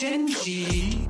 Gen.G.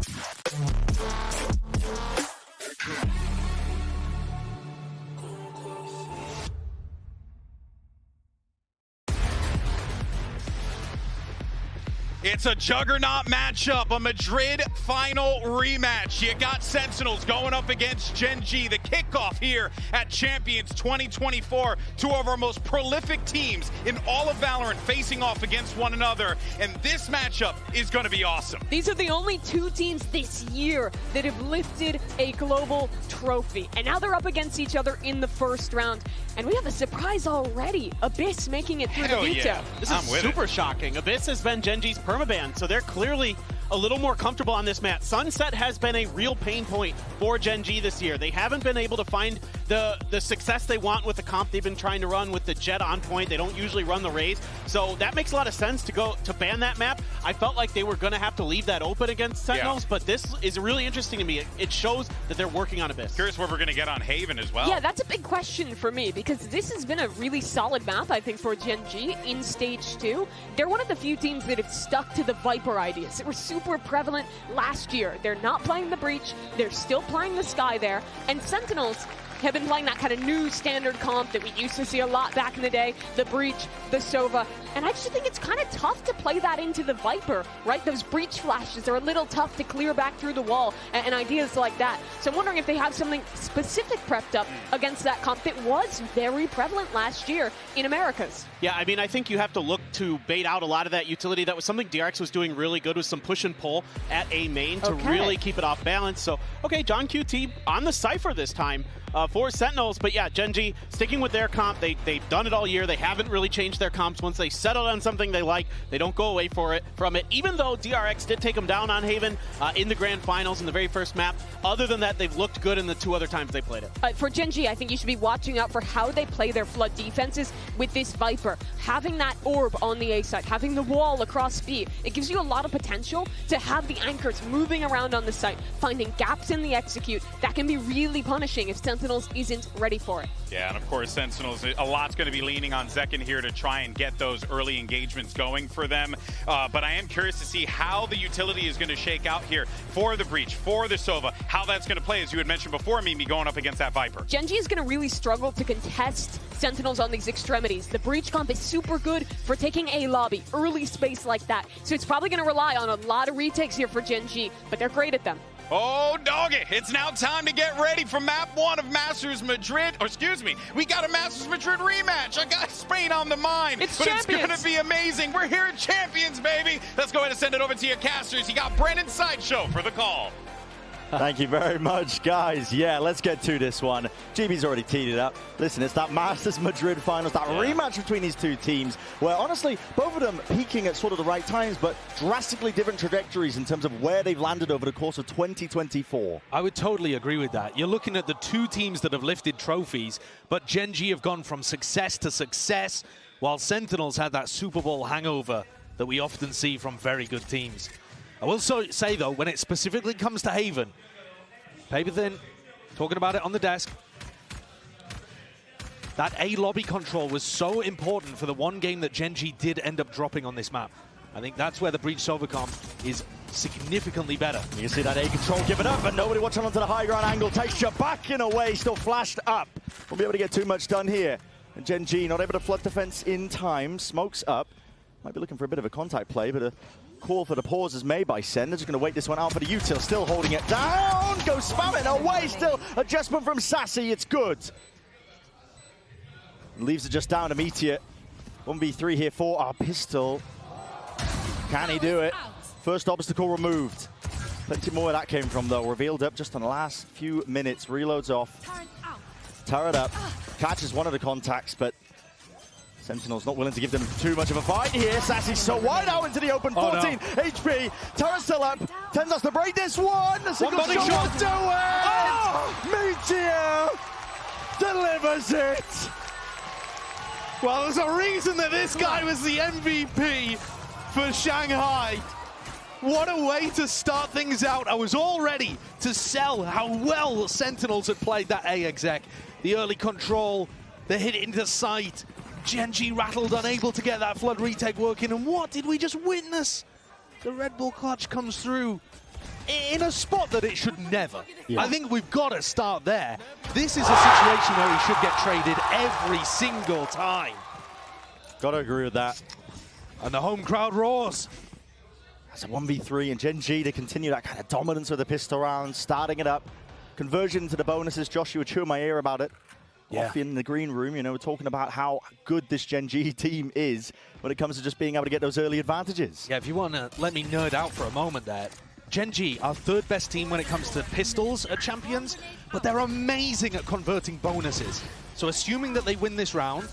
It's a juggernaut matchup, a Madrid final rematch. You got Sentinels going up against Gen.G, the kickoff here at Champions 2024. Two of our most prolific teams in all of VALORANT facing off against one another, and this matchup is going to be awesome. These are the only two teams this year that have lifted a global trophy, and now they're up against each other in the first round. And we have a surprise already. Abyss making it through the veto. Yeah. This is super shocking. Abyss has been Gen.G's permaban, so they're clearly a little more comfortable on this map. Sunset has been a real pain point for Gen.G this year. They haven't been able to find the success they want with the comp they've been trying to run with the Jet on point. They don't usually run the Raze, so that makes a lot of sense to go to ban that map. I felt like they were going to have to leave that open against Sentinels, but this is really interesting to me. It shows that they're working on Abyss. Curious what we're going to get on Haven as well. Yeah, that's a big question for me, because this has been a really solid map, I think, for Gen.G in Stage 2. They're one of the few teams that have stuck to the Viper ideas that were super prevalent last year. They're not playing the Breach, they're still playing the Sky there, and Sentinels have been playing that kind of new standard comp that we used to see a lot back in the day, the Breach, the Sova, and I actually think it's kind of tough to play that into the Viper, right? Those Breach flashes are a little tough to clear back through the wall and ideas like that. So I'm wondering if they have something specific prepped up against that comp that was very prevalent last year in Americas. Yeah, I mean, I think you have to look to bait out a lot of that utility. That was something DRX was doing really good with some push and pull at A main to really keep it off balance. So, okay, John QT on the Cypher this time for Sentinels. But yeah, Gen.G sticking with their comp. They've done it all year. They haven't really changed their comps. Once they settle on something they like, they don't go away from it. Even though DRX did take them down on Haven in the Grand Finals in the very first map. Other than that, they've looked good in the two other times they played it. For Gen.G, I think you should be watching out for how they play their flood defenses with this Viper. Having that orb on the A site, having the wall across B, it gives you a lot of potential to have the anchors moving around on the site, finding gaps in the execute. That can be really punishing if Sentinels isn't ready for it. Yeah, and of course, Sentinels, a lot's going to be leaning on Zekin here to try and get those early engagements going for them. But I am curious to see how the utility is going to shake out here for the Breach, for the Sova, how that's going to play, as you had mentioned before, Mimi, going up against that Viper. Gen.G is going to really struggle to contest Sentinels on these extremities. The Breach comp is super good for taking a lobby, early space like that. So it's probably going to rely on a lot of retakes here for Gen.G, but they're great at them. Oh, doggy, it's now time to get ready for map 1 of Masters Madrid. Or excuse me, we got a Masters Madrid rematch. I got Spain on the mind. It's but Champions. It's going to be amazing. We're here at Champions, baby. Let's go ahead and send it over to your casters. You got Brennan Sideshow for the call. Thank you very much, guys. Yeah, let's get to this one. GB's already teed it up. Listen, it's that Masters Madrid finals, that rematch between these two teams, where honestly, both of them peaking at sort of the right times, but drastically different trajectories in terms of where they've landed over the course of 2024. I would totally agree with that. You're looking at the two teams that have lifted trophies, but Gen.G have gone from success to success, while Sentinels had that Super Bowl hangover that we often see from very good teams. I will say, though, when it specifically comes to Haven, paper thin, talking about it on the desk, that A lobby control was so important for the one game that Gen.G did end up dropping on this map. I think that's where the Breach Sova comp is significantly better. You can see that A control given up, but nobody watching onto the high ground angle. Texture back in a way, still flashed up. Won't be able to get too much done here. And Gen.G not able to flood defense in time. Smokes up. Might be looking for a bit of a contact play, but a call for the pause is made by Sen. They're just going to wait this one out for the util. Still holding it down. Go spam it away. Still adjustment from Sassy. It's good. Leaves it just down to Meteor. 1v3 here for our pistol. Can he do it? First obstacle removed. Plenty more where that came from, though. Revealed up just in the last few minutes. Reloads off. Turret up. Catches one of the contacts, but Sentinels not willing to give them too much of a fight here. Sassy's so wide out into the open. 14 HP. Turret still up. Tens us to break this one. A single shot will do it. Meteor delivers it. Well, there's a reason that this guy was the MVP for Shanghai. What a way to start things out. I was all ready to sell how well Sentinels had played that A exec. The early control, the hit into sight. Gen.G rattled, unable to get that flood retake working. And what did we just witness? the Red Bull clutch comes through in a spot that it should never. Yeah. I think we've got to start there. This is a situation where he should get traded every single time. Got to agree with that. And the home crowd roars. That's a 1v3, and Gen.G to continue that kind of dominance with the pistol round, starting it up. Conversion into the bonuses. Josh, you were chewing my ear about it. Yeah. Off in the green room, you know, we're talking about how good this Gen.G team is when it comes to just being able to get those early advantages. Yeah, if you want to let me nerd out for a moment there, Gen.G are third best team when it comes to pistols at Champions, but they're amazing at converting bonuses. So assuming that they win this round,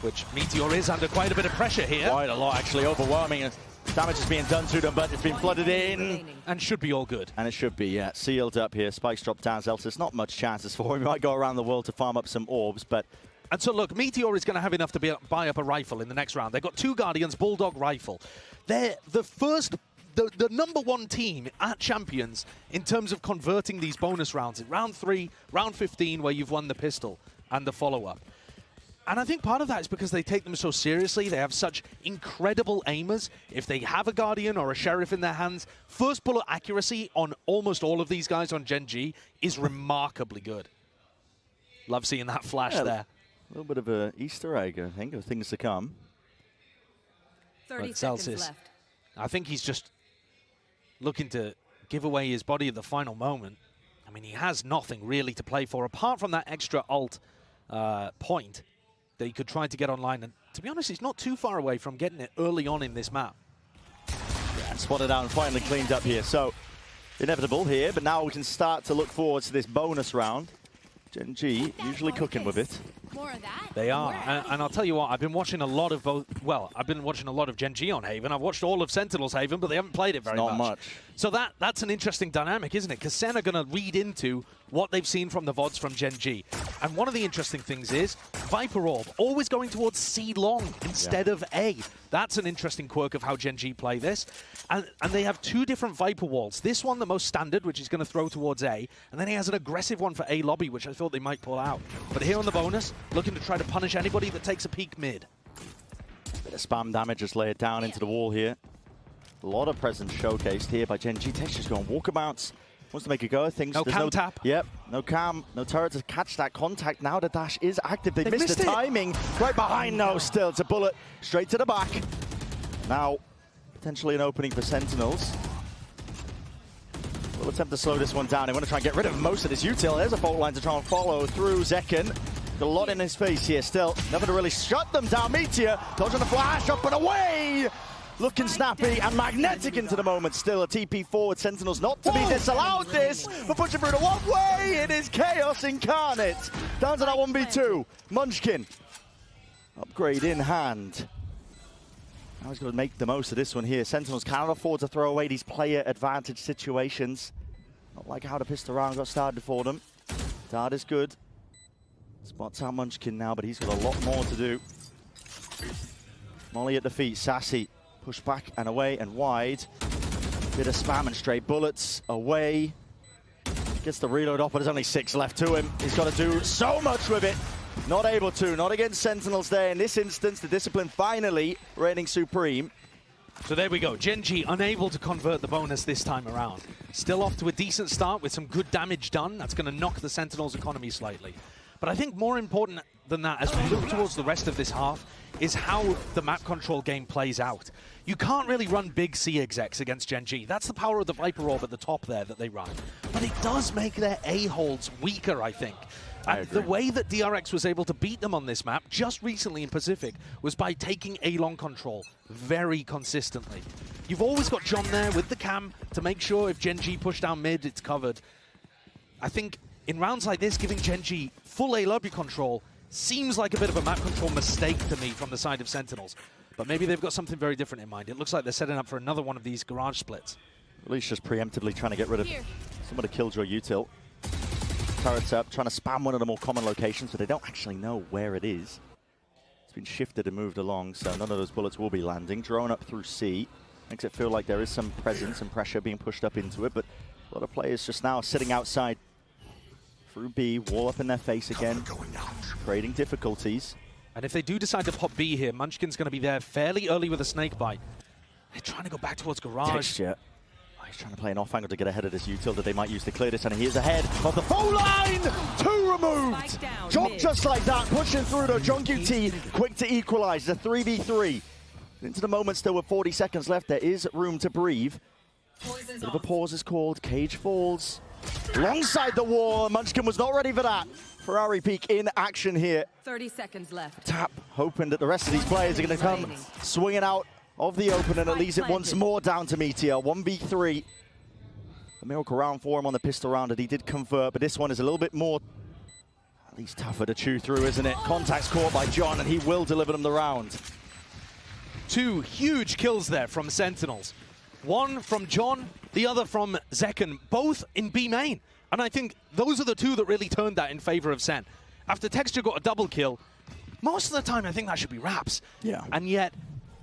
which Meteor is under quite a bit of pressure here. Quite a lot, actually, overwhelming. Damage is being done to them, but it's been flooded in. And should be all good. And it should be, yeah. Sealed up here. Spikes drop down. Zeltis, not much chances for him. He might go around the world to farm up some orbs, but... And so, look, Meteor is going to have enough to buy up a rifle in the next round. They've got 2 Guardians, Bulldog rifle. They're the number 1 team at Champions in terms of converting these bonus rounds. In round 3, round 15, where you've won the pistol and the follow-up. And I think part of that is because they take them so seriously. They have such incredible aimers. If they have a Guardian or a Sheriff in their hands, first bullet accuracy on almost all of these guys on Gen.G is remarkably good. Love seeing that flash there. A little bit of an Easter egg, I think, of things to come. 30 seconds left. I think he's just looking to give away his body at the final moment. I mean, he has nothing really to play for, apart from that extra ult point that he could try to get online. And to be honest, he's not too far away from getting it early on in this map. Yeah, spotted out and finally cleaned up here. So, inevitable here, but now we can start to look forward to this bonus round. Gen.G usually cooking with it. More of that. They are, and I'll tell you what, I've been watching a lot of both. Well, I've been watching a lot of Gen.G on Haven. I've watched all of Sentinels Haven, but they haven't played it very Not much. So that's an interesting dynamic, isn't it? Because Sen are going to read into what they've seen from the VODs from Gen.G. And one of the interesting things is Viper Orb always going towards C long instead of A. That's an interesting quirk of how Gen.G play this. And they have 2 different Viper walls. This one, the most standard, which is going to throw towards A. And then he has an aggressive one for A lobby, which I thought they might pull out. But here on the bonus, looking to try to punish anybody that takes a peek mid. Bit of spam damage just laid down into the wall here. A lot of presence showcased here by Gen.G. Texture's going walkabouts. Wants to make a go of things. No cam tap. Yep, no cam, no turret to catch that contact. Now the dash is active. They missed the timing. Right behind now still. It's a bullet straight to the back. Now, potentially an opening for Sentinels. We'll attempt to slow this one down. They want to try and get rid of most of this util. There's a fault line to try and follow through Zekken. Got a lot in his face here still. Nothing to really shut them down. Meteor dodging the flash up and away. Looking snappy and magnetic into the moment. Still a TP forward. Sentinels not to be disallowed this, but pushing through the one way. It is Chaos Incarnate. Down to that 1v2. Munchkin. Upgrade in hand. Now he's got to make the most of this one here. Sentinels cannot afford to throw away these player advantage situations. Not like how the pistol round got started for them. Dart is good. Spots out Munchkin now, but he's got a lot more to do. Molly at the feet. Sassy. Push back and away and wide. Bit of spam and straight bullets away. Gets the reload off, but there's only 6 left to him. He's got to do so much with it. Not able to. Not against Sentinels there. In this instance, the discipline finally reigning supreme. So there we go. Gen.G unable to convert the bonus this time around. Still off to a decent start with some good damage done. That's going to knock the Sentinels' economy slightly. But I think more important than that, as we look towards the rest of this half, is how the map control game plays out. You can't really run big C execs against Gen.G. That's the power of the Viper Orb at the top there that they run. But it does make their A-holds weaker, I think. And the way that DRX was able to beat them on this map just recently in Pacific was by taking A-long control very consistently. You've always got John there with the cam to make sure if Gen.G push down mid, it's covered. I think in rounds like this, giving Gen.G full A-lobby control seems like a bit of a map control mistake to me from the side of Sentinels. But maybe they've got something very different in mind. It looks like they're setting up for another one of these garage splits. At least just preemptively trying to get rid of some of the Killjoy util. Turrets up, trying to spam one of the more common locations, but they don't actually know where it is. It's been shifted and moved along, so none of those bullets will be landing. Drone up through C. Makes it feel like there is some presence and pressure being pushed up into it, but a lot of players just now sitting outside through B, wall up in their face again, creating difficulties. And if they do decide to pop B here, Munchkin's going to be there fairly early with a snake bite. They're trying to go back towards garage. Texture. Oh, he's trying to play an off angle to get ahead of this util that they might use to clear this, and he is ahead of the phone line. 2 removed. Job just like that, pushing through though. Gen.G quick to equalize. It's a 3v3. Into the moment still with 40 seconds left. There is room to breathe. Bit of a pause is called. Cage falls. Alongside the wall. Munchkin was not ready for that. Ferrari Peak in action here. 30 seconds left. Tap, hoping that the rest of these players are going to come swinging out of the open, and it leaves it once more down to Meteor. 1v3. A miracle round for him on the pistol round, and he did convert, but this one is a little bit more, at least tougher to chew through, isn't it? Contact's caught by John, and he will deliver them the round. 2 huge kills there from Sentinels. One from John, the other from Zekken, both in B main. And I think those are the 2 that really turned that in favor of Sen. After Texture got a double kill, most of the time I think that should be Raps. Yeah. And yet,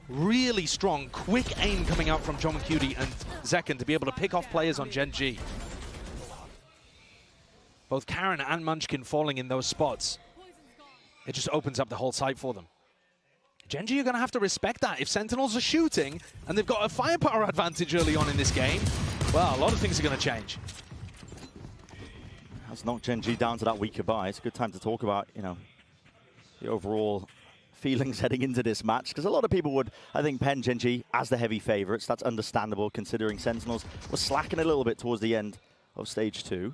really strong, quick aim coming out from John Cutie and Zekken to be able to pick off players on Gen.G. Both Karen and Munchkin falling in those spots. It just opens up the whole site for them. Gen.G are going to have to respect that. If Sentinels are shooting and they've got a firepower advantage early on in this game, well, a lot of things are going to change. That's knocked Gen.G down to that weaker buy. It's a good time to talk about, you know, the overall feelings heading into this match, because a lot of people would, I think, pen Gen.G as the heavy favorites. That's understandable considering Sentinels were slacking a little bit towards the end of stage 2.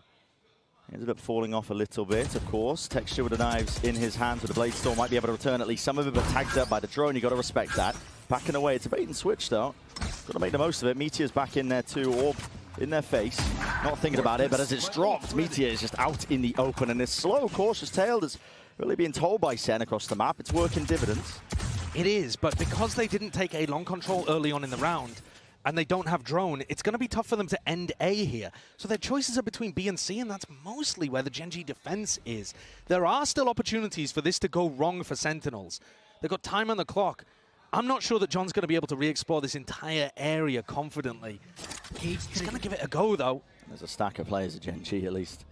Ended up falling off a little bit, of course. Texture with the knives in his hands with the Blade Storm might be able to return at least some of it, but tagged up by the drone. You got to respect that. Backing away. It's a bait and switch, though. Got to make the most of it. Meteor's back in there, too. Orb in their face. Not thinking about it, but as it's dropped, Meteor is just out in the open. And this slow, cautious tail that's really being told by Sen across the map. It's working dividends. It is, but because they didn't take A long control early on in the round, and they don't have drone, it's going to be tough for them to end A here. So their choices are between B and C, and that's mostly where the Gen.G defense is. There are still opportunities for this to go wrong for Sentinels. They've got time on the clock. I'm not sure that John's going to be able to re-explore this entire area confidently. He's going to give it a go, though. There's a stack of players at Gen.G, at least.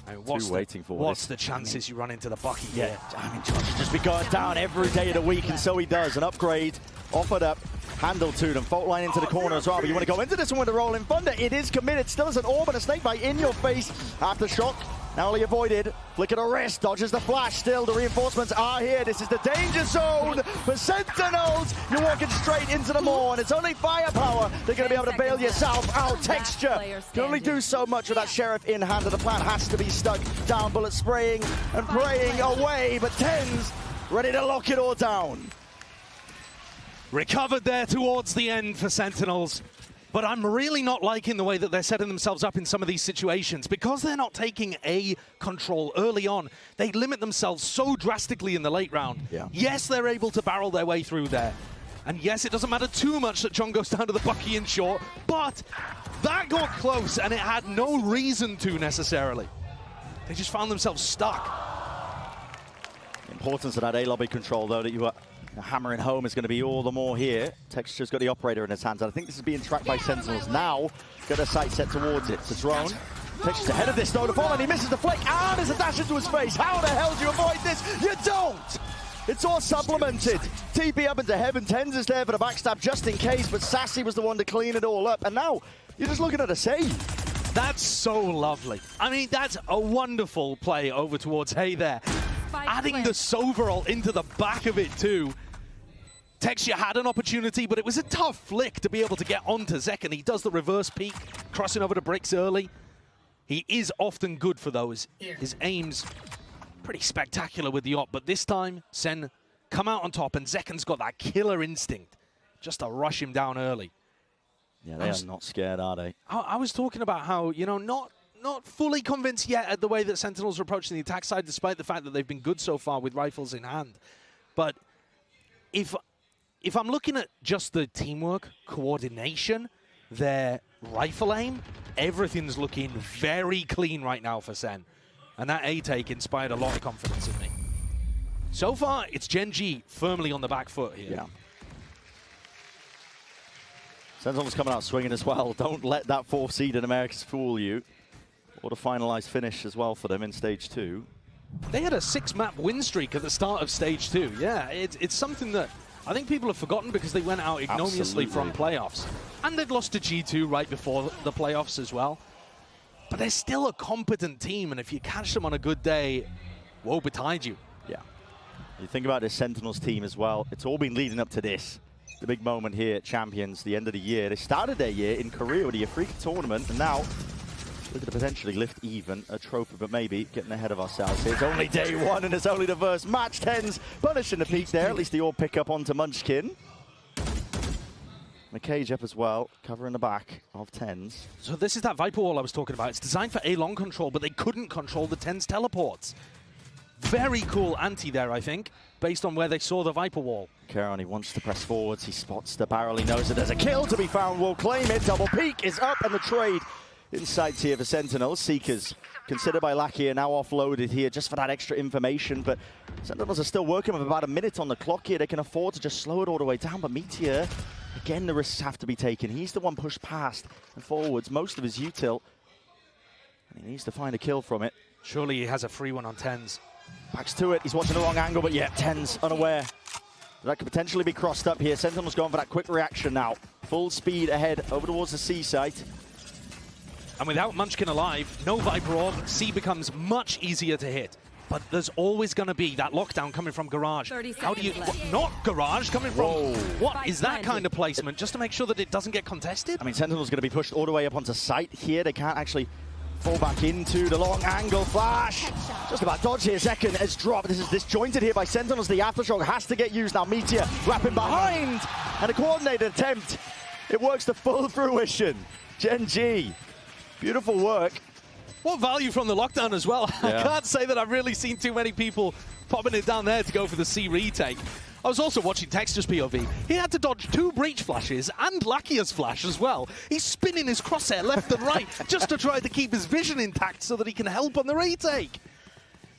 I mean, what's the chances you run into the bucket here? I mean, John should just be going down every day of the week, and so he does. An upgrade offered up. Handle to them. Fault line into the corner as well. But you want to go into this one with a rolling thunder. It is committed. Still as an orb and a snake bite in your face. Aftershock. Narrowly avoided. Flick of the wrist. Dodges the flash. Still, the reinforcements are here. This is the danger zone for Sentinels. You're walking straight into the maw, and it's only firepower. They're going to be able to bail yourself out. Texture can only do so much with that Sheriff in hand, and the plan has to be stuck down. Bullets spraying and praying away, but Tens ready to lock it all down. Recovered there towards the end for Sentinels. But I'm really not liking the way that they're setting themselves up in some of these situations. Because they're not taking A control early on, they limit themselves so drastically in the late round. Yeah. Yes, they're able to barrel their way through there. And yes, it doesn't matter too much that John goes down to the bucky in short, but that got close and it had no reason to necessarily. They just found themselves stuck. The importance of that A lobby control, though, that you were hammering home is going to be all the more here. Texture's got the operator in his hands, and I think this is being tracked by Sentinels now. Got a sight set towards it. It's a drone. Texture's ahead of this, though, to fall, and he misses the flick, and there's a dash into his face. How the hell do you avoid this? You don't! It's all supplemented. TP up into heaven. Tens is there for the backstab just in case, but Sassy was the one to clean it all up, and now you're just looking at a save. That's so lovely. I mean, that's a wonderful play over towards Hay there. Adding the Soverall into the back of it too. Texture had an opportunity, but it was a tough flick to be able to get onto Zekken. He does the reverse peek, crossing over the bricks early. He is often good for those. His aim's pretty spectacular with the op, but this time, Sen come out on top, and Zekken's got that killer instinct just to rush him down early. Yeah, they are not scared, are they? I was talking about how, you know, not fully convinced yet at the way that Sentinels are approaching the attack side, despite the fact that they've been good so far with rifles in hand. But if I'm looking at just the teamwork, coordination, their rifle aim, everything's looking very clean right now for Sen. And that A-take inspired a lot of confidence in me. So far, it's Gen.G firmly on the back foot here. Yeah. Sentinels coming out swinging as well. Don't let that 4th seed in Americas fool you. What a finalized finish as well for them in stage 2. They had a 6-map win streak at the start of stage 2. Yeah, it's something that I think people have forgotten because they went out ignominiously from playoffs. And they'd lost to G2 right before the playoffs as well. But they're still a competent team, and if you catch them on a good day, woe betide you. Yeah. You think about this Sentinels team as well. It's all been leading up to this. The big moment here at Champions, the end of the year. They started their year in Korea with the Africa tournament, and now looking to potentially lift even a trophy, but maybe getting ahead of ourselves here. It's only day one, and it's only the first match. Tens punishing the peak there. At least they all pick up onto Munchkin. McCage up as well, covering the back of Tens. So this is that Viper wall I was talking about. It's designed for A-long control, but they couldn't control the Tens teleports. Very cool anti there, I think, based on where they saw the Viper wall. Caron, he wants to press forwards. He spots the barrel. He knows that there's a kill to be found. Will claim it. Double peak is up, and the trade in sights here for Sentinels. Seekers, considered by Lakia, now offloaded here just for that extra information. But Sentinels are still working with about a minute on the clock here. They can afford to just slow it all the way down. But Meteor, again, the risks have to be taken. He's the one pushed past and forwards most of his util. And he needs to find a kill from it. Surely he has a free one on Tens. Backs to it. He's watching the wrong angle, but yeah, Tens unaware. That could potentially be crossed up here. Sentinel's going for that quick reaction now. Full speed ahead over towards the C site. And without Munchkin alive, no Viper orb, C becomes much easier to hit. But there's always going to be that lockdown coming from Garage. How do you... not Garage, coming from... Whoa. What is that kind of placement? Just to make sure that it doesn't get contested? I mean, Sentinel's going to be pushed all the way up onto site here. They can't actually fall back into the long angle flash. Just about dodge here. Second has dropped. This is disjointed here by Sentinels. The aftershock has to get used now. Meteor wrapping behind. And a coordinated attempt. It works to full fruition. Gen.G. Beautiful work. What value from the lockdown as well. Yeah. I can't say that I've really seen too many people popping it down there to go for the C retake. I was also watching Texture's POV. He had to dodge 2 breach flashes and Lakia's flash as well. He's spinning his crosshair left and right just to try to keep his vision intact so that he can help on the retake.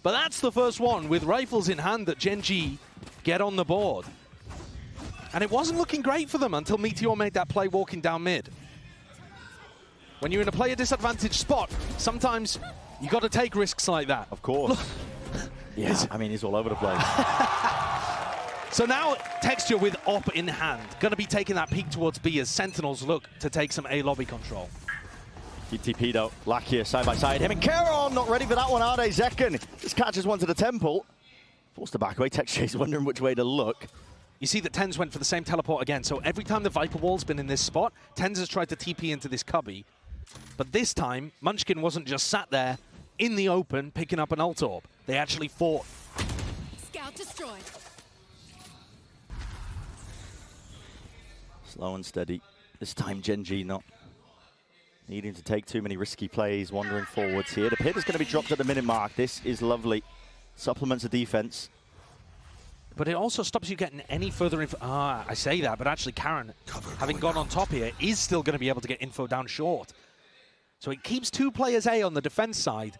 But that's the first one with rifles in hand that Gen.G get on the board. And it wasn't looking great for them until Meteor made that play walking down mid. When you're in a player disadvantaged spot, sometimes you got to take risks like that. Of course. Yeah, I mean, he's all over the place. So now Texture with op in hand, going to be taking that peek towards B as Sentinels look to take some A lobby control. Keep TP'd out. Lakia side by side. Him and Caron not ready for that one, are they? Zekken just catches one to the temple. Forced to back away. Texture's wondering which way to look. You see that Tens went for the same teleport again. So every time the Viper wall's been in this spot, Tens has tried to TP into this cubby. But this time, Munchkin wasn't just sat there in the open picking up an ult orb. They actually fought. Scout destroyed. Slow and steady. This time Gen.G not needing to take too many risky plays, wandering forwards here. The pit is going to be dropped at the minute mark. This is lovely. Supplements the defense. But it also stops you getting any further info. I say that, but actually Caron, having gone on top here, is still going to be able to get info down short. So it keeps 2 players A on the defense side,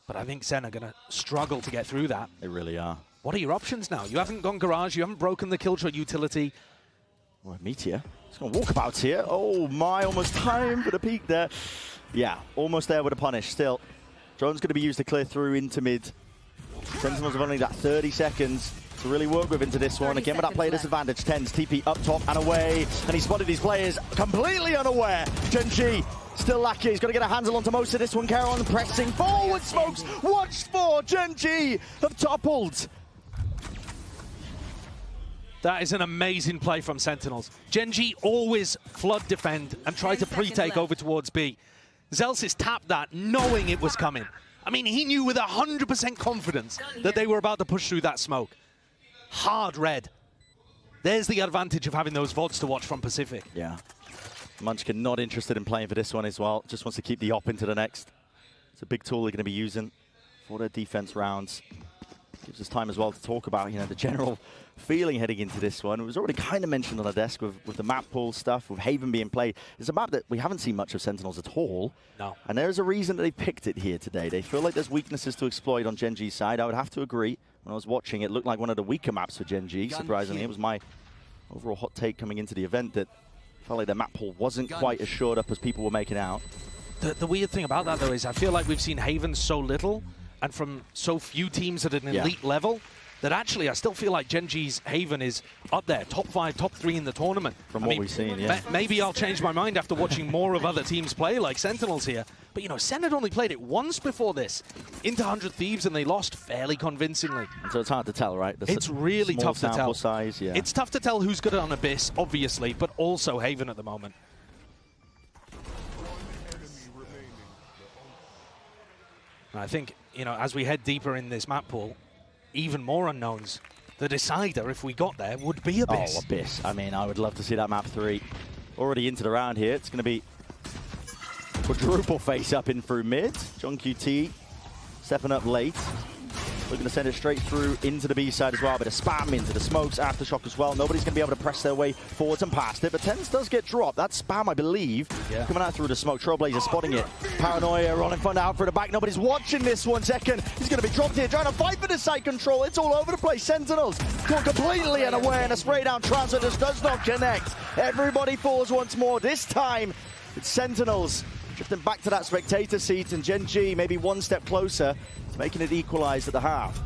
but I think Sen are going to struggle to get through that. They really are. What are your options now? You haven't gone Garage, you haven't broken the Killjoy utility. Well, Meteor, he's going to walkabouts here. Oh my, almost time for the peak there. Yeah, almost there with a punish still. Drone's going to be used to clear through into mid. Sentinels have only got 30 seconds to really work with into this one. Again with that player disadvantage. Tens TP up top and away. And he spotted these players completely unaware. Gen.G still lucky. He's got to get a handle onto most of this one. Caron pressing forward. Smokes watched for. Gen.G have toppled. That is an amazing play from Sentinels. Gen.G always flood defend and try to pre-take over towards B. Zelsis tapped that knowing it was coming. I mean, he knew with 100% confidence that they were about to push through that smoke. Hard red. There's the advantage of having those VODs to watch from Pacific. Yeah. Munchkin not interested in playing for this one as well. Just wants to keep the op into the next. It's a big tool they're going to be using for their defense rounds. Gives us time as well to talk about, you know, the general feeling heading into this one. It was already kind of mentioned on the desk with the map pool stuff, with Haven being played. It's a map that we haven't seen much of Sentinels at all. No. And there's a reason that they picked it here today. They feel like there's weaknesses to exploit on Gen.G's side. I would have to agree. When I was watching, it looked like one of the weaker maps for Gen.G, surprisingly. It was my overall hot take coming into the event that felt like the map pool wasn't quite as shored up as people were making out. The weird thing about that, though, is I feel like we've seen Haven so little and from so few teams at an elite level that actually I still feel like Gen.G's Haven is up there, top 5, top 3 in the tournament. From what we've seen, yeah. Maybe I'll change my mind after watching more of other teams play, like Sentinels here. But, you know, Sen had only played it once before this, into 100 Thieves, and they lost fairly convincingly. And so it's hard to tell, right? It's really tough to tell. Size, yeah. It's tough to tell who's good on Abyss, obviously, but also Haven at the moment. And I think, you know, as we head deeper in this map pool, even more unknowns. The decider, if we got there, would be Abyss. Oh, Abyss. I mean, I would love to see that map 3. Already into the round here. It's going to be quadruple face up in through mid. Gen.G stepping up late. Looking to send it straight through into the B side as well. Bit of spam into the smokes, aftershock as well. Nobody's going to be able to press their way forwards and past it. But TenZ does get dropped. That spam, I believe, coming out through the smoke. Trailblazer spotting it. Paranoia rolling front out for the back. Nobody's watching this one second. He's going to be dropped here, trying to fight for the side control. It's all over the place. Sentinels caught completely unaware, and a spray down transfer just does not connect. Everybody falls once more. This time, it's Sentinels drifting back to that spectator seat, and Gen.G maybe one step closer, making it equalized at the half.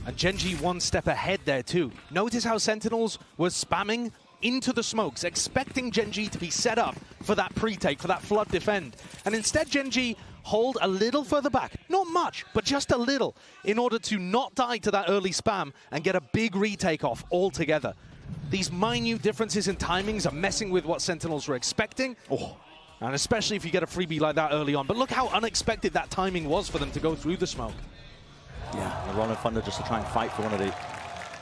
And Gen.G one step ahead there too. Notice how Sentinels was spamming into the smokes, expecting Gen.G to be set up for that pre-take, for that flood defend. And instead Gen.G hold a little further back, not much, but just a little, in order to not die to that early spam and get a big retake off altogether. These minute differences in timings are messing with what Sentinels were expecting. And especially if you get a freebie like that early on. But look how unexpected that timing was for them to go through the smoke. Yeah, the Rolling Thunder just to try and fight for one of the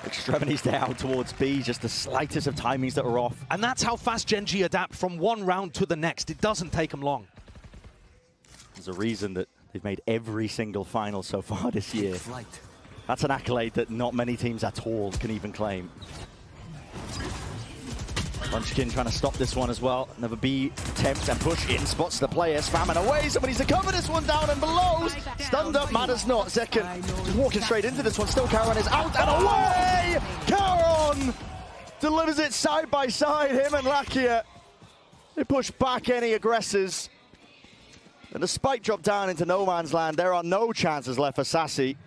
extremities there out towards B. Just the slightest of timings that were off. And that's how fast Gen.G adapt from one round to the next. It doesn't take them long. There's a reason that they've made every single final so far this year. That's an accolade that not many teams at all can even claim. Munchkin trying to stop this one as well. Another B attempts and push in, spots the player, spamming away. Somebody's to cover this one down and below. Stunned up, matters not. Second, just walking straight into this one. Still Caron is out and away! Caron delivers it side by side, him and Lakia. They push back any aggressors. And the spike drop down into no man's land. There are no chances left for Sassy.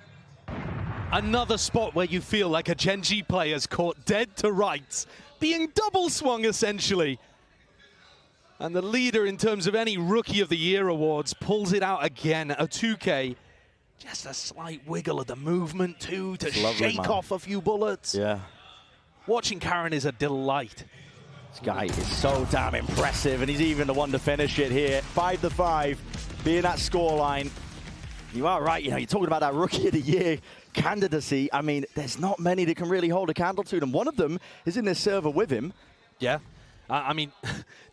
Another spot where you feel like a Gen.G player's caught dead to rights, being double swung essentially. And the leader in terms of any Rookie of the Year awards pulls it out again, a 2K. Just a slight wiggle of the movement too to shake off a few bullets. Yeah. Watching Caron is a delight. This guy is so damn impressive, and he's even the one to finish it here. 5-5, being that scoreline. You are right, you know, you're talking about that Rookie of the Year candidacy. I mean, there's not many that can really hold a candle to them. One of them is in this server with him. Yeah. I mean,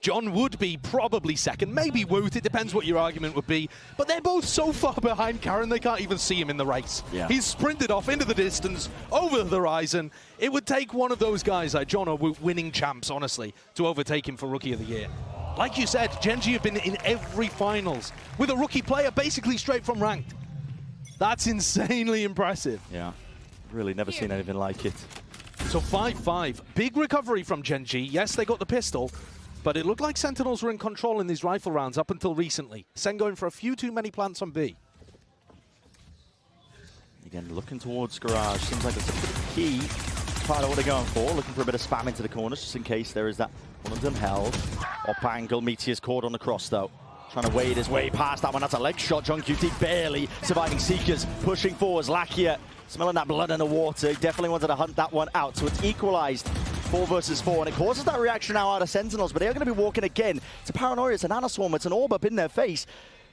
John would be probably second, maybe Woot, it depends what your argument would be, but they're both so far behind Caron, they can't even see him in the race. Yeah. He's sprinted off into the distance, over the horizon. It would take one of those guys like John or Woot, winning champs, honestly, to overtake him for Rookie of the Year. Like you said, Gen.G have been in every finals with a rookie player basically straight from ranked. That's insanely impressive. Yeah, really never seen anything like it. So 5-5, big recovery from Gen.G. Yes, they got the pistol, but it looked like Sentinels were in control in these rifle rounds up until recently. Sen going for a few too many plants on B. Again, looking towards Garage. Seems like it's a pretty key part of what they're going for. Looking for a bit of spam into the corners, just in case there is that one of them held. Up angle, Meteor's caught on the cross, though. Trying to wade his way past that one. That's a leg shot. Gen.G barely surviving Seekers. Pushing forwards. Lakia smelling that blood in the water. Definitely wanted to hunt that one out. So it's equalized 4 versus 4. And it causes that reaction now out of Sentinels. But they're going to be walking again. It's a Paranoia. It's a Nanoswarm. It's an orb up in their face.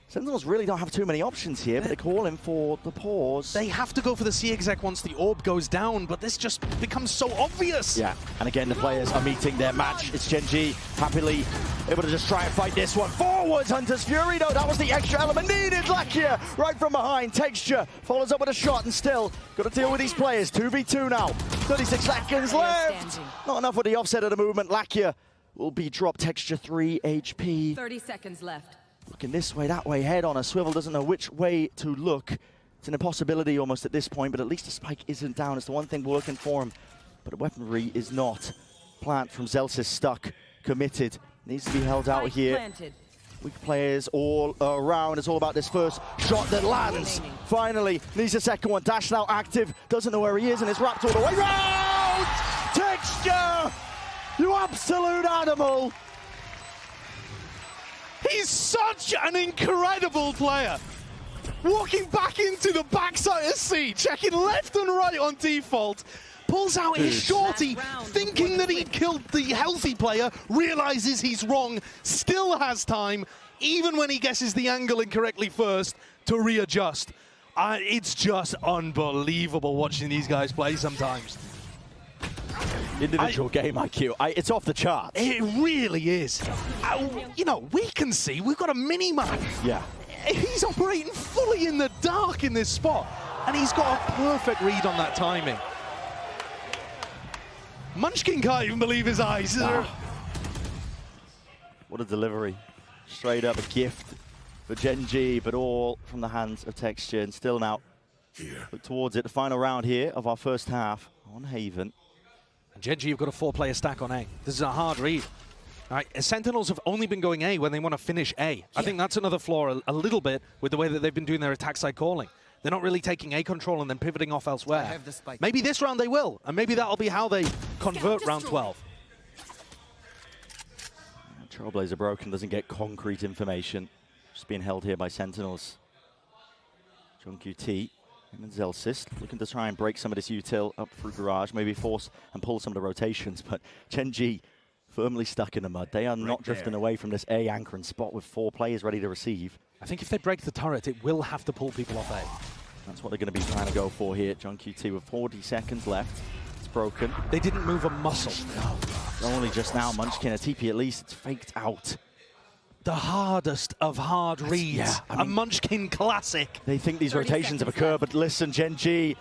Sentinels really don't have too many options here, but they're calling for the pause. They have to go for the C-exec once the orb goes down, but this just becomes so obvious. Yeah, and again, the players are meeting their match. It's Gen.G happily able to just try and fight this one. Forwards, Hunter's Fury, though. That was the extra element needed. Lakia right from behind. Texture follows up with a shot, and still got to deal with these players. 2v2 now. 36 seconds left. Not enough with the offset of the movement. Lakia will be dropped. Texture 3 HP. 30 seconds left. Looking this way, that way, head on a swivel, doesn't know which way to look. It's an impossibility almost at this point, but at least the spike isn't down. It's the one thing working for him, but the weaponry is not. Plant from Zelsis stuck, committed. Needs to be held out here. Weak players all around. It's all about this first shot that lands. Finally, needs a second one. Dash now active. Doesn't know where he is, and it's wrapped all the way round. Texture! You absolute animal! He's such an incredible player. Walking back into the backside of C, checking left and right on default. Pulls out his shorty, thinking that he'd killed the healthy player, realizes he's wrong, still has time, even when he guesses the angle incorrectly first, to readjust. It's just unbelievable watching these guys play sometimes. Individual game IQ, it's off the charts. It really is. You know, we can see, we've got a mini-map. Yeah. He's operating fully in the dark in this spot, and he's got a perfect read on that timing. Munchkin can't even believe his eyes. What a delivery. Straight up a gift for Gen.G, but all from the hands of Texture. And still now, look towards it. The final round here of our first half on Haven. Gen.G have got a 4-player stack on A. This is a hard read. All right, Sentinels have only been going A when they want to finish A. I think that's another flaw a little bit with the way that they've been doing their attack side calling. They're not really taking A control and then pivoting off elsewhere. Maybe this round they will, and maybe that'll be how they convert round 12. Trailblazer broken, doesn't get concrete information. Just being held here by Sentinels. Gen.G and Zelsys looking to try and break some of this util up through garage, maybe force and pull some of the rotations, but Gen.G firmly stuck in the mud. They are not drifting away from this A anchoring spot with 4 players ready to receive. I think if they break the turret, it will have to pull people off A. That's what they're going to be trying to go for here. Gen.G with 40 seconds left. It's broken. They didn't move a muscle. Only just now, Munchkin, a TP at least, it's faked out. The hardest of hard reads. Yeah, I mean, a Munchkin classic. They think these rotations have occurred, but listen, Gen.G,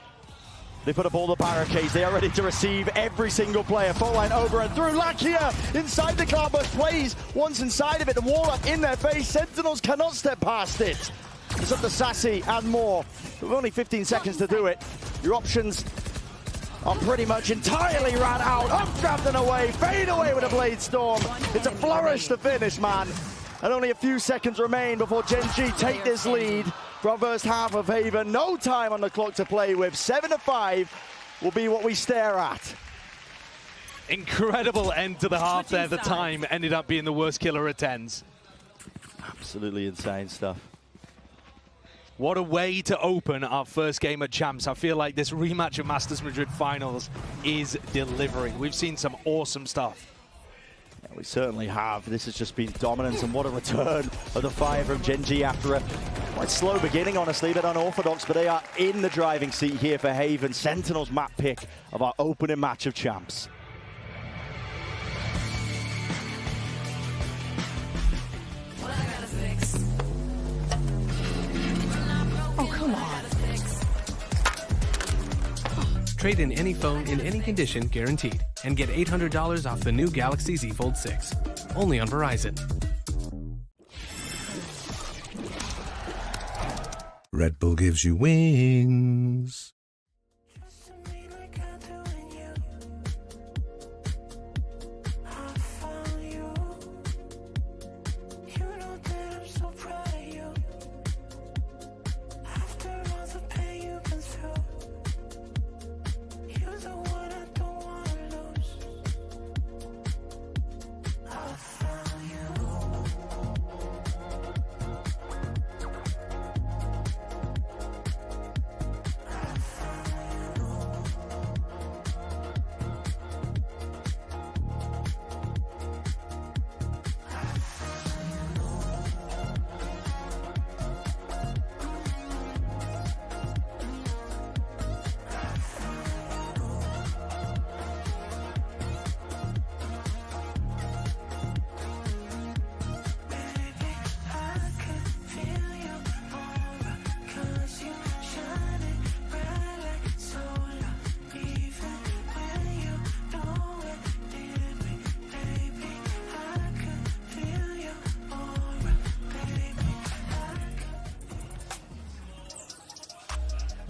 they put up all the barricades. They are ready to receive every single player. Full line over and through. Lakia inside the Cloudburst plays. Once inside of it, the wall up in their face. Sentinels cannot step past it. It's up to Sassy and more. With only 15 seconds to do it. Your options are pretty much entirely ran out. Up, grabbed and away. Fade away with a Blade Storm. It's a flourish to finish, man. And only a few seconds remain before Gen.G take this lead from first half of Haven. No time on the clock to play with. 7-5 will be what we stare at. Incredible end to the half there. The time ended up being the worst killer at 10s. Absolutely insane stuff. What a way to open our first game at Champs. I feel like this rematch of Masters Madrid Finals is delivering. We've seen some awesome stuff. Yeah, we certainly have. This has just been dominance, and what a return of the fire from Gen.G after a quite slow beginning, honestly, but unorthodox. But they are in the driving seat here for Haven. Sentinels map pick of our opening match of Champs. Oh, come on. Trade in any phone in any condition, guaranteed. And get $800 off the new Galaxy Z Fold 6. Only on Verizon. Red Bull gives you wings.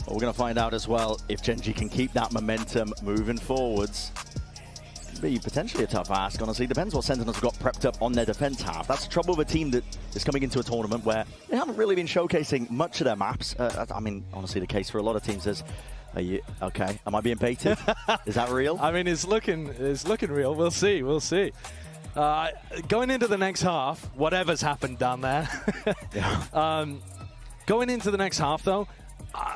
We're going to find out as well if Gen.G can keep that momentum moving forwards. be potentially a tough ask, honestly. Depends what Sentinels have got prepped up on their defense half. That's the trouble with a team that is coming into a tournament where they haven't really been showcasing much of their maps. I mean, honestly, the case for a lot of teams is, are you okay? Am I being baited? Is that real? I mean, it's looking real. We'll see. We'll see. Going into the next half, whatever's happened down there. Yeah. Going into the next half, though,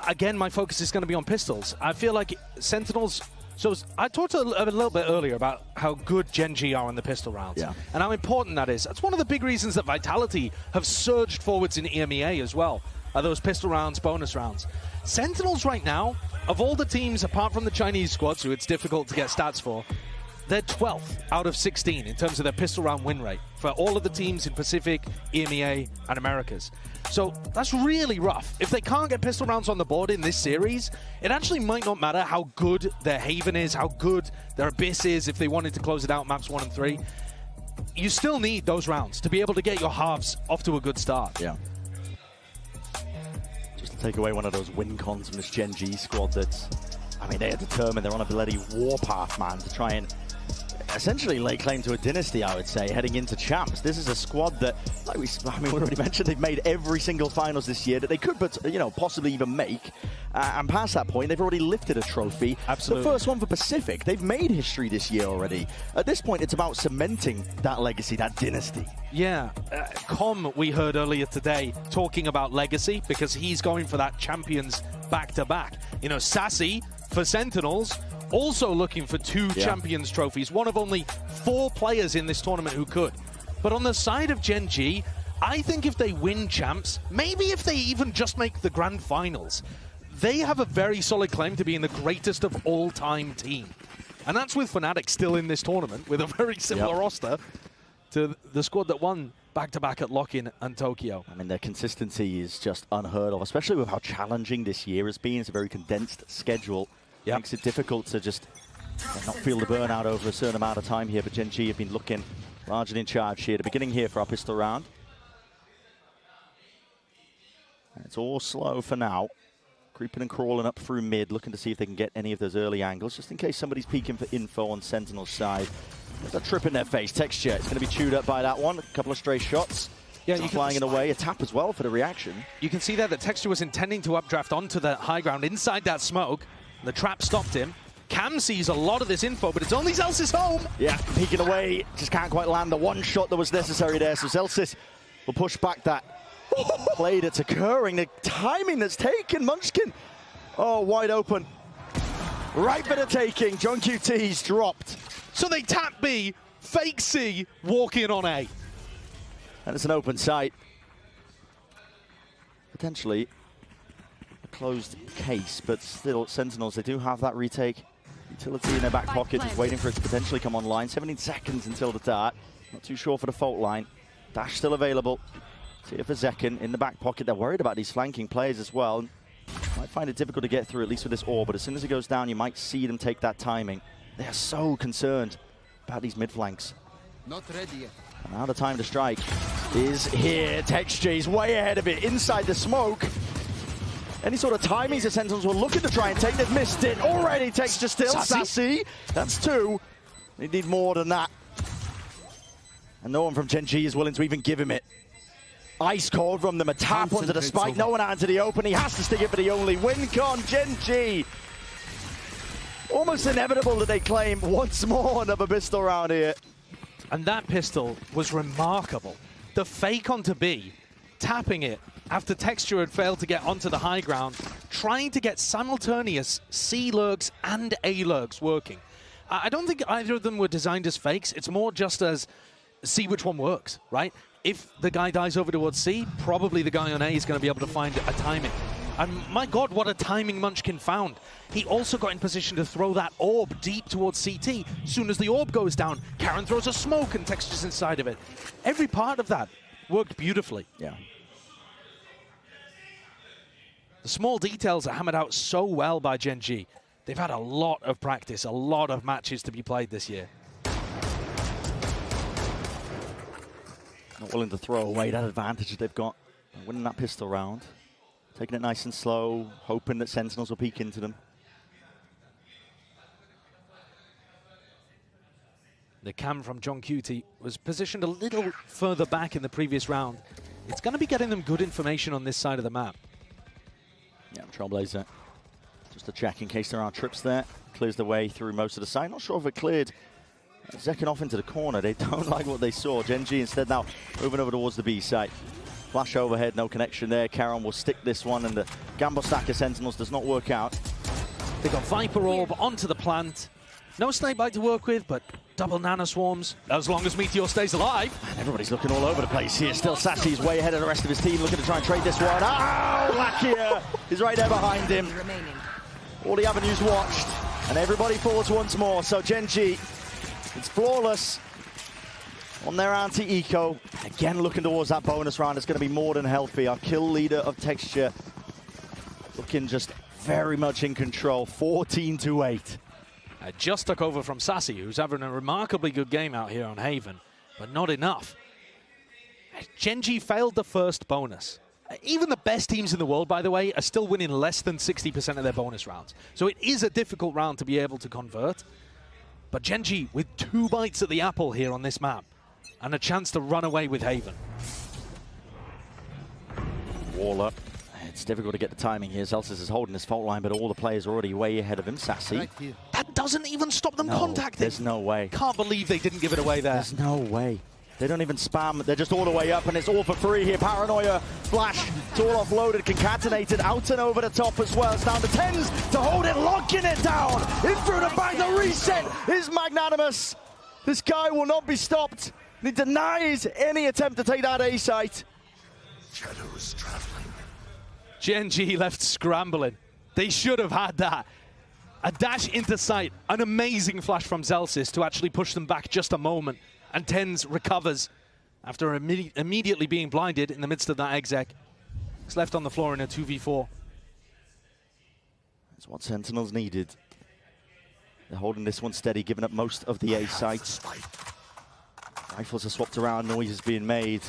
again, my focus is going to be on pistols. I feel like Sentinels... So I talked a little bit earlier about how good Gen.G are in the pistol rounds, and how important that is. That's one of the big reasons that Vitality have surged forwards in EMEA as well, are those pistol rounds, bonus rounds. Sentinels right now, of all the teams apart from the Chinese squads, who it's difficult to get stats for, they're 12th out of 16 in terms of their pistol round win rate for all of the teams in Pacific, EMEA, and Americas. So that's really rough. If they can't get pistol rounds on the board in this series, it actually might not matter how good their Haven is, how good their Abyss is if they wanted to close it out maps 1 and 3. You still need those rounds to be able to get your halves off to a good start. Yeah. Just to take away one of those win cons from this Gen.G squad that's, I mean, they are determined. They're on a bloody warpath, man, to try and essentially lay claim to a dynasty, I would say, heading into champs. This is a squad that, like we already mentioned, they've made every single finals this year that they could, but possibly even make. And past that point, they've already lifted a trophy. Absolutely. The first one for Pacific. They've made history this year already. At this point, it's about cementing that legacy, that dynasty. Yeah, Com, we heard earlier today, talking about legacy, because he's going for that champions back-to-back. You know, Sassy, for Sentinels, also looking for 2 Champions trophies, one of only 4 players in this tournament who could. But on the side of Gen.G, I think if they win champs, maybe if they even just make the grand finals, they have a very solid claim to being the greatest of all-time team. And that's with Fnatic still in this tournament, with a very similar roster to the squad that won back-to-back at Lock-In and Tokyo. I mean, their consistency is just unheard of, especially with how challenging this year has been. It's a very condensed schedule. Makes it difficult to just not feel the burnout over a certain amount of time here, but Gen.G have been looking largely in charge here. The beginning here for our pistol round. And it's all slow for now. Creeping and crawling up through mid, looking to see if they can get any of those early angles, just in case somebody's peeking for info on Sentinel's side. There's a trip in their face. Texture, it's going to be chewed up by that one. A couple of stray shots. Yeah, you flying it away. A tap as well for the reaction. You can see there that Texture was intending to updraft onto the high ground inside that smoke. The trap stopped him. Cam sees a lot of this info, but it's only Zelsis home. Yeah, peeking away, just can't quite land the one shot that was necessary there. So Zelsis will push back that play that's occurring. The timing that's taken, Munchkin. Oh, wide open. Right for the taking. John QT's dropped. So they tap B, fake C, walk in on A. And it's an open sight. Potentially closed case, but still Sentinels, they do have that retake utility in their back pocket, just waiting for it to potentially come online. 17 seconds until the dart. Not too sure for the fault line. Dash still available. See if for Zekin in the back pocket. They're worried about these flanking players as well. Might find it difficult to get through, at least with this orb, but as soon as it goes down, you might see them take that timing. They are so concerned about these mid flanks. Not ready yet. And now the time to strike is here. Texture is way ahead of it, inside the smoke. Any sort of timings the Sentinels were looking to try and take, they've missed it already. Texture still, Sassy. That's 2. They need more than that. And no one from Gen.G is willing to even give him it. Ice cold from them, a tap onto the spike, no one out into the open. He has to stick it for the only win con. Gen.G. Almost inevitable that they claim once more another pistol round here. And that pistol was remarkable. The fake onto B, tapping it after Texture had failed to get onto the high ground, trying to get simultaneous C lurks and A lurks working. I don't think either of them were designed as fakes. It's more just as see which one works, right? If the guy dies over towards C, probably the guy on A is going to be able to find a timing. And my God, what a timing Munchkin found. He also got in position to throw that orb deep towards CT. As soon as the orb goes down, Karen throws a smoke and Texture's inside of it. Every part of that worked beautifully. Yeah. The small details are hammered out so well by Gen.G. They've had a lot of practice, a lot of matches to be played this year. Not willing to throw away that advantage that they've got. Winning that pistol round. Taking it nice and slow, hoping that Sentinels will peek into them. The cam from Gen.G was positioned a little further back in the previous round. It's going to be getting them good information on this side of the map. Yeah, Trailblazer, just a check in case there are trips there. Clears the way through most of the side. Not sure if it cleared Zekken off into the corner. They don't like what they saw. Gen.G instead now moving over towards the B site. Flash overhead, no connection there. Karon will stick this one, and the gamble stack of Sentinels does not work out. They got Viper Orb onto the plant. No Snakebite to work with, but double Nano Swarms as long as Meteor stays alive. And everybody's looking all over the place here. Still Sassy's way ahead of the rest of his team, looking to try and trade this one. Oh, Lakia is right there behind him. All the avenues watched, and everybody falls once more. So Gen.G, it's flawless on their anti-eco. Again, looking towards that bonus round. It's going to be more than healthy. Our kill leader of Texture looking just very much in control. 14-8. Just took over from Sassy, who's having a remarkably good game out here on Haven, but not enough. Gen.G failed the first bonus. Even the best teams in the world, by the way, are still winning less than 60% of their bonus rounds. So it is a difficult round to be able to convert. But Gen.G with 2 bites at the apple here on this map, and a chance to run away with Haven. Wall up. It's difficult to get the timing here. Zelsis is holding his fault line, but all the players are already way ahead of him. Sassy. That doesn't even stop them contacting. There's no way. Can't believe they didn't give it away there. There's no way. They don't even spam. They're just all the way up, and it's all for free here. Paranoia, Flash, it's all offloaded, concatenated, out and over the top as well. It's down to TenZ to hold it, locking it down. In through the back, the reset is magnanimous. This guy will not be stopped. He denies any attempt to take that A site. Shadows traveling. Gen.G left scrambling. They should have had that. A dash into sight, an amazing flash from Zelsis to actually push them back just a moment. And TenZ recovers after immediately being blinded in the midst of that exec. He's left on the floor in a 2v4. That's what Sentinels needed. They're holding this one steady, giving up most of the A sites. Rifles are swapped around, noise is being made.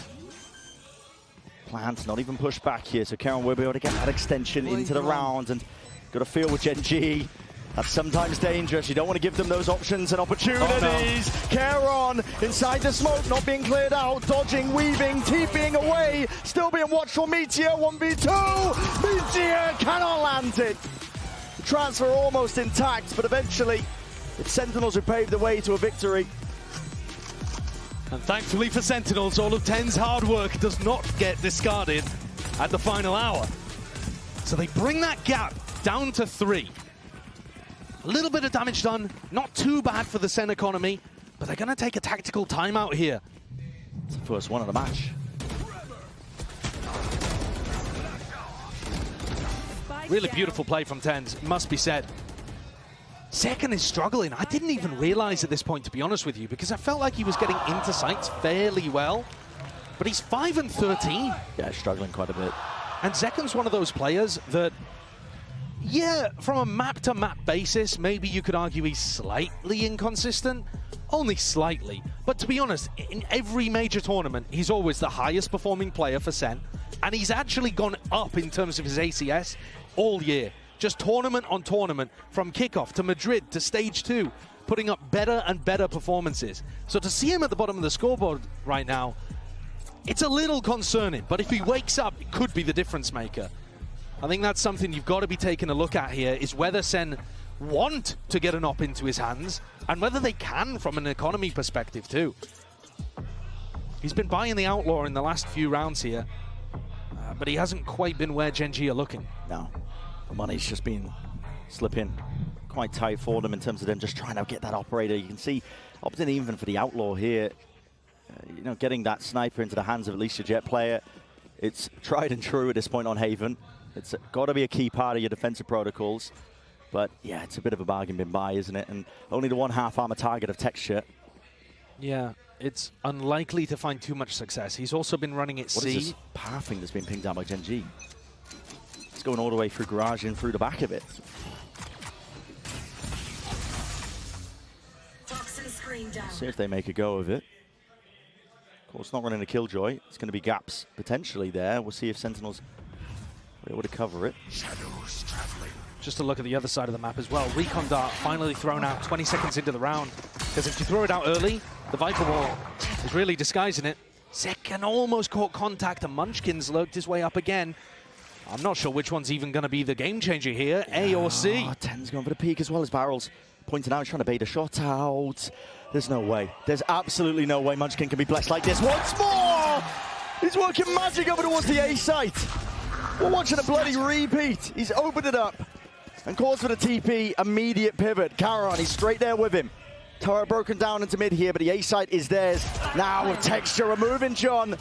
Plant's not even pushed back here, so Karon will be able to get that extension into the round, and got a feel with Gen.G. That's sometimes dangerous. You don't want to give them those options and opportunities. Oh, no. Karon inside the smoke, not being cleared out, dodging, weaving, TPing away, still being watched for Meteor. 1v2. Meteor cannot land it. The transfer almost intact, but eventually it's Sentinels who paved the way to a victory. And thankfully for Sentinels, all of TenZ's hard work does not get discarded at the final hour. So they bring that gap down to 3. A little bit of damage done, not too bad for the Sen economy, but they're going to take a tactical timeout here. It's the first one of the match. Really beautiful play from TenZ, must be said. Zekken is struggling. I didn't even realize at this point, to be honest with you, because I felt like he was getting into sights fairly well. But he's 5 and 13. Yeah, struggling quite a bit. And Zekken's one of those players that, yeah, from a map-to-map basis, maybe you could argue he's slightly inconsistent. Only slightly. But to be honest, in every major tournament, he's always the highest performing player for Sen. And he's actually gone up in terms of his ACS all year. Just tournament on tournament, from kickoff to Madrid to stage 2, putting up better and better performances. So to see him at the bottom of the scoreboard right now, it's a little concerning. But if he wakes up, it could be the difference maker. I think that's something you've got to be taking a look at here, is whether Sen want to get an op into his hands, and whether they can from an economy perspective too. He's been buying the Outlaw in the last few rounds here, but he hasn't quite been where Gen.G are looking. No. The money's just been slipping quite tight for them in terms of them just trying to get that operator. You can see opting even for the Outlaw here, you know, getting that sniper into the hands of at least a Jet player. It's tried and true at this point on Haven. It's got to be a key part of your defensive protocols. But yeah, it's a bit of a bargain bin buy, isn't it? And only the 1/2 armor target of Texture. Yeah, it's unlikely to find too much success. He's also been running at What C. is this power thing that's been pinged down by Gen.G? It's going all the way through Garage and through the back of it. See if they make a go of it. Of course, not running a Killjoy. It's going to be gaps potentially there. We'll see if Sentinels are able to cover it. Just a look at the other side of the map as well. Recon Dart finally thrown out 20 seconds into the round. Because if you throw it out early, the Viper Wall is really disguising it. Zekken almost caught contact, and Munchkin's lurked his way up again. I'm not sure which one's even going to be the game changer here, A or C. Oh, 10's going for the peak as well as Barrels pointing out, trying to bait a shot out. There's no way. There's absolutely no way Munchkin can be blessed like this. Once more! He's working magic over towards the A site. We're watching a bloody repeat. He's opened it up and calls for the TP, immediate pivot. Caron, he's straight there with him. Turret broken down into mid here, but the A site is theirs. Now with Texture removing John.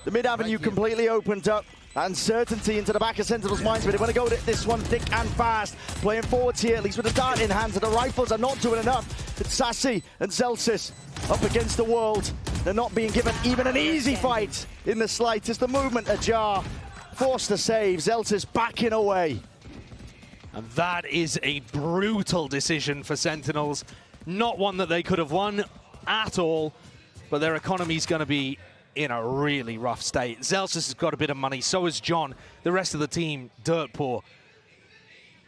The mid avenue completely opened up. Uncertainty into the back of Sentinels' minds, but they want to go this one thick and fast. Playing forwards here, at least with the dart in hand, and the rifles are not doing enough. It's Sassy and Zelsis up against the world. They're not being given even an easy fight in the slightest. The movement ajar, forced to save. Zelsis backing away. And that is a brutal decision for Sentinels. Not one that they could have won at all, but their economy's going to be in a really rough state. Zelsis has got a bit of money, so has John. The rest of the team, dirt poor.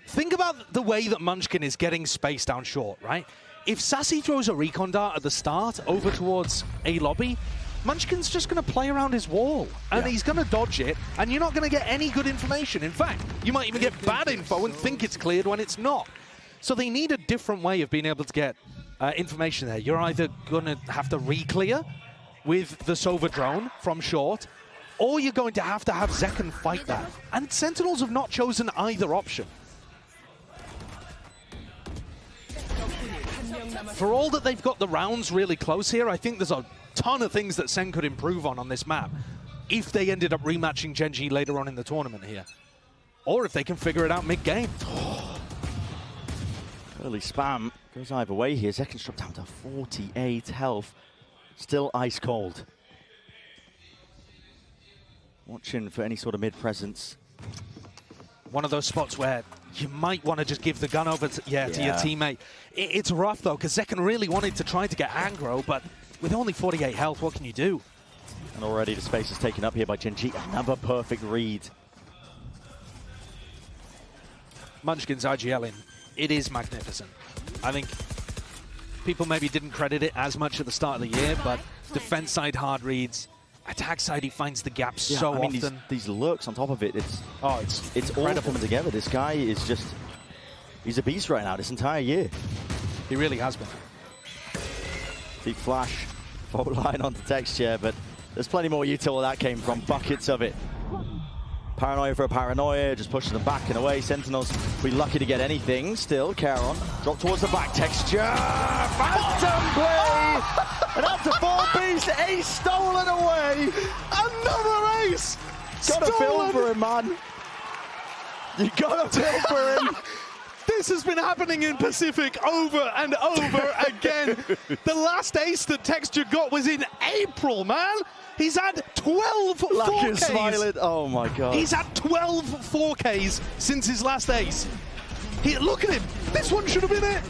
Think about the way that Munchkin is getting space down short, right? If Sassy throws a recon dart at the start over towards A lobby, Munchkin's just going to play around his wall, and he's going to dodge it, and you're not going to get any good information. In fact, you might even get bad info and think it's cleared when it's not. So they need a different way of being able to get information there. You're either going to have to re-clear with the Sova drone from short, or you're going to have Zekken fight that. And Sentinels have not chosen either option. For all that they've got the rounds really close here, I think there's a ton of things that Sen could improve on this map if they ended up rematching Gen.G later on in the tournament here. Or if they can figure it out mid-game. Early spam goes either way here. Zekken's dropped down to 48 health. Still ice cold. Watching for any sort of mid-presence. One of those spots where you might want to just give the gun over to your teammate. It's rough, though, because Zekken really wanted to try to get aggro, but with only 48 health, what can you do? And already the space is taken up here by Gen.G. Another perfect read. Munchkin's IGL in. It is magnificent. I think people maybe didn't credit it as much at the start of the year, but defense side hard reads, attack side he finds the gaps so often. These lurks on top of it, it's all coming together. This guy is just, he's a beast right now this entire year. He really has been. Deep flash, fault line onto Texture, but there's plenty more util where that came from, buckets of it. Paranoia for a paranoia, just pushes them back and away. Sentinels be lucky to get anything. Still, Caron drop towards the back. Texture, phantom play, and after 4 beast, ace stolen away. Another ace. Gotta feel for him, man. You gotta feel for him. This has been happening in Pacific over and over again. The last ace that Texture got was in April, man. He's had 12 4Ks. Oh my god. He's had 12 4Ks since his last ace. Look at him. This one should have been it.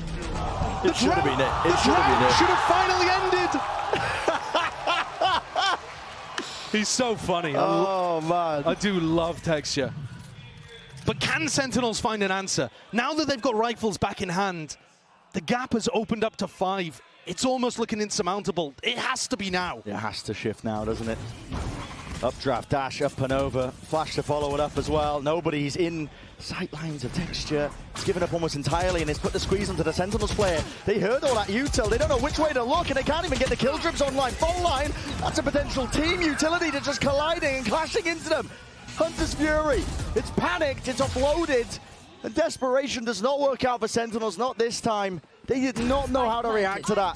It should have been it. The drought should have finally ended. He's so funny. Oh man. I do love Texture. But can Sentinels find an answer? Now that they've got rifles back in hand, the gap has opened up to 5. It's almost looking insurmountable. It has to be now. It has to shift now, doesn't it? Updraft, dash, up and over. Flash to follow it up as well. Nobody's in sight lines of Texture. It's given up almost entirely, and it's put the squeeze onto the Sentinels player. They heard all that util. They don't know which way to look, and they can't even get the kill drips online. Full line, that's a potential team utility to just colliding and clashing into them. Hunter's Fury, it's panicked, it's offloaded, and desperation does not work out for Sentinels, not this time. They did not know how to react to that.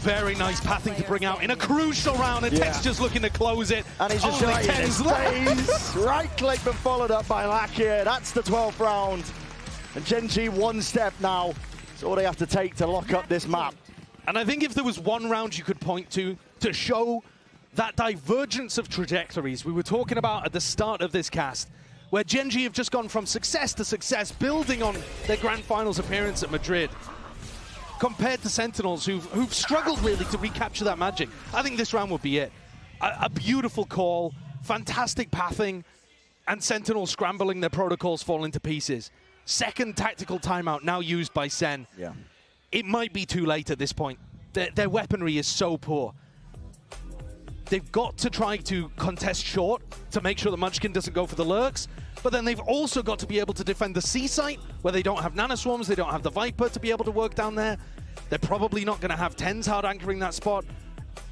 Very nice pathing to bring out in a crucial round, and Texture's looking to close it. And he's just showing his face. Right click, but followed up by Lakia. That's the 12th round. And Gen.G 1 step now. That's all they have to take to lock up this map. And I think if there was one round you could point to show that divergence of trajectories we were talking about at the start of this cast, where Gen.G have just gone from success to success, building on their grand finals appearance at Madrid, compared to Sentinels who've struggled really to recapture that magic. I think this round would be it. A beautiful call, fantastic pathing, and Sentinels scrambling, their protocols falling to pieces. Second tactical timeout now used by Sen. Yeah. it might be too late at this point. Their weaponry is so poor. They've got to try to contest short to make sure that Munchkin doesn't go for the lurks, but then they've also got to be able to defend the C site where they don't have nanoswarms, they don't have the Viper to be able to work down there. They're probably not going to have 10s hard anchoring that spot.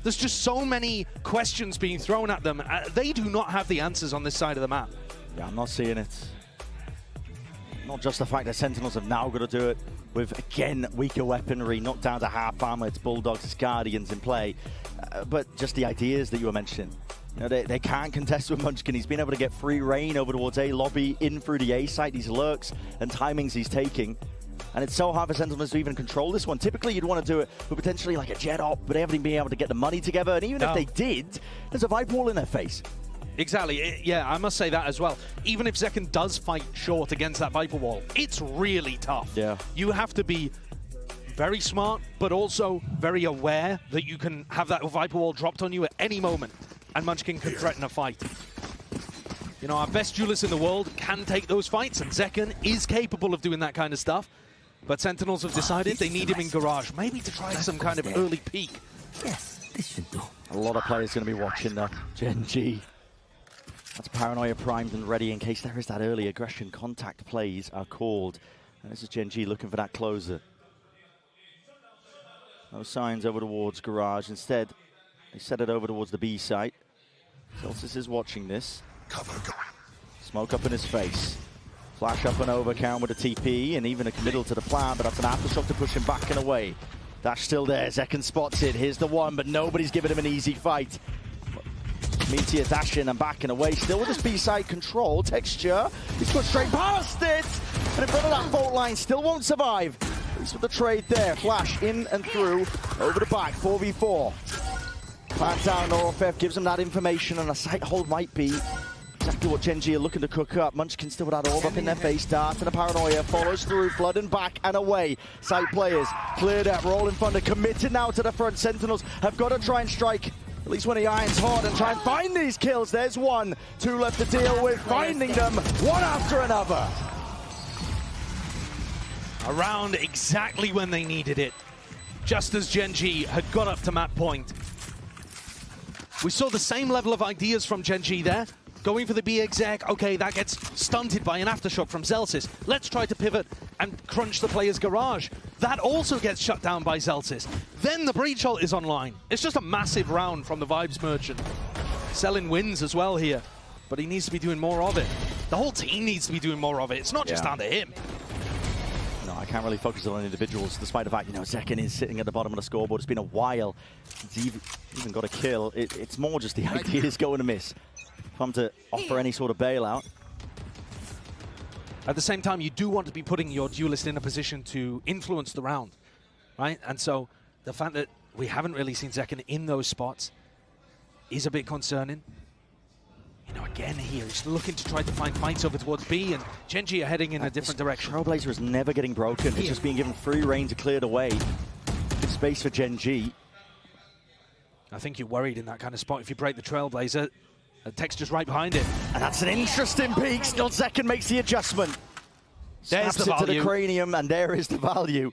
There's just so many questions being thrown at them. They do not have the answers on this side of the map. Yeah, I'm not seeing it. Not just the fact that Sentinels have now got to do it with, again, weaker weaponry, not down to half armor, it's Bulldogs, it's Guardians in play, but just the ideas that you were mentioning. You know, they can't contest with Munchkin. He's been able to get free reign over towards A lobby, in through the A site, these lurks and timings he's taking. And it's so hard for Sentinels to even control this one. Typically, you'd want to do it with potentially like a jet op, but they haven't been able to get the money together. And even if they did, there's a Viper wall in their face. Exactly. Yeah, I must say that as well. Even if Zekken does fight short against that Viper wall, it's really tough. Yeah. You have to be very smart, but also very aware that you can have that Viper wall dropped on you at any moment, and Munchkin can threaten a fight. You know, our best duelists in the world can take those fights, and Zekken is capable of doing that kind of stuff. But Sentinels have decided they need him in Garage, maybe to try some kind of early peak. Yes, this should do. A lot of players going to be watching the Gen.G. That's Paranoia primed and ready in case there is that early aggression. Contact plays are called. And this is Gen.G looking for that closer. No signs over towards Garage. Instead, they set it over towards the B site. Celsius is watching this. Smoke up in his face. Flash up and over, Karen with a TP and even a committal to the plan, but that's an aftershock to push him back and away. Dash still there, Zekken spots it. Here's the one, but nobody's giving him an easy fight. Meteor dashing and backing away, still with this B-side control. Texture, he's put straight past it! And in front of that fault line, still won't survive. He's with the trade there, Flash in and through, over the back, 4v4. Plans down, Norofef gives him that information, and a sight hold might be exactly what Gen.G are looking to cook up. Munchkin still with that orb up in their face, dart and a Paranoia, follows through, flood and back and away. Site players cleared out, rolling thunder, committed now to the front. Sentinels have got to try and strike at least when the iron's hot and try and find these kills. There's one, two left to deal with, finding them one after another. Around exactly when they needed it, just as Gen.G had got up to map point. We saw the same level of ideas from Gen.G there. Going for the B exec, okay, that gets stunted by an aftershock from Zelsis. Let's try to pivot and crunch the player's Garage. That also gets shut down by Zelsis. Then the breach ult is online. It's just a massive round from the Vibes Merchant. Selling wins as well here, but he needs to be doing more of it. The whole team needs to be doing more of it. It's not just down to him. No, I can't really focus on individuals, despite the fact, you know, Zekken is sitting at the bottom of the scoreboard. It's been a while since he's even got a kill. It's more just the ideas going to miss. Come to offer any sort of bailout. At the same time, you do want to be putting your duelist in a position to influence the round, right? And so the fact that we haven't really seen Zekken in those spots is a bit concerning. You know, again here, he's looking to try to find fights over towards B, and Gen.G are heading in a different direction. Trailblazer is never getting broken. It's just being given free reign to clear the way. Good space for Gen.G. I think you're worried in that kind of spot if you break the Trailblazer. The Texture's right behind it. And that's an interesting peek. Still Zekken makes the adjustment. There's the value. To the value. cranium, and there is the value.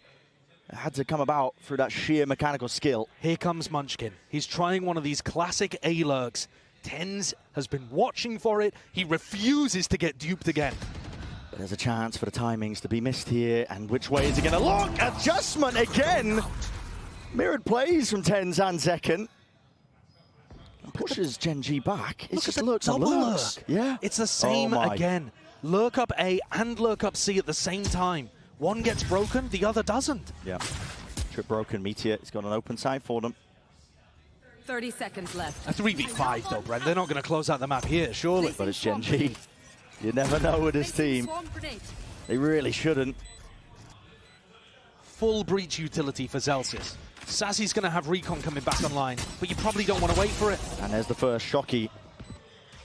It had to come about through that sheer mechanical skill. Here comes Munchkin. He's trying one of these classic A-lurks. Tens has been watching for it. He refuses to get duped again. But there's a chance for the timings to be missed here. And which way is he going to look? Adjustment again. Mirrored plays from Tens and Zekken. Pushes Gen.G back. It's just lurks and lurks. Yeah. It's the same again. Lurk up A and lurk up C at the same time. One gets broken, the other doesn't. Yeah. Trip broken. Meteor. It's got an open side for them. 30 seconds left. A 3v5 though, Brent. They're not going to close out the map here, surely. But it's Gen.G. You never know with this team. They really shouldn't. Full breach utility for Zelsis. Sassy's going to have Recon coming back online, but you probably don't want to wait for it. And there's the first Shocky.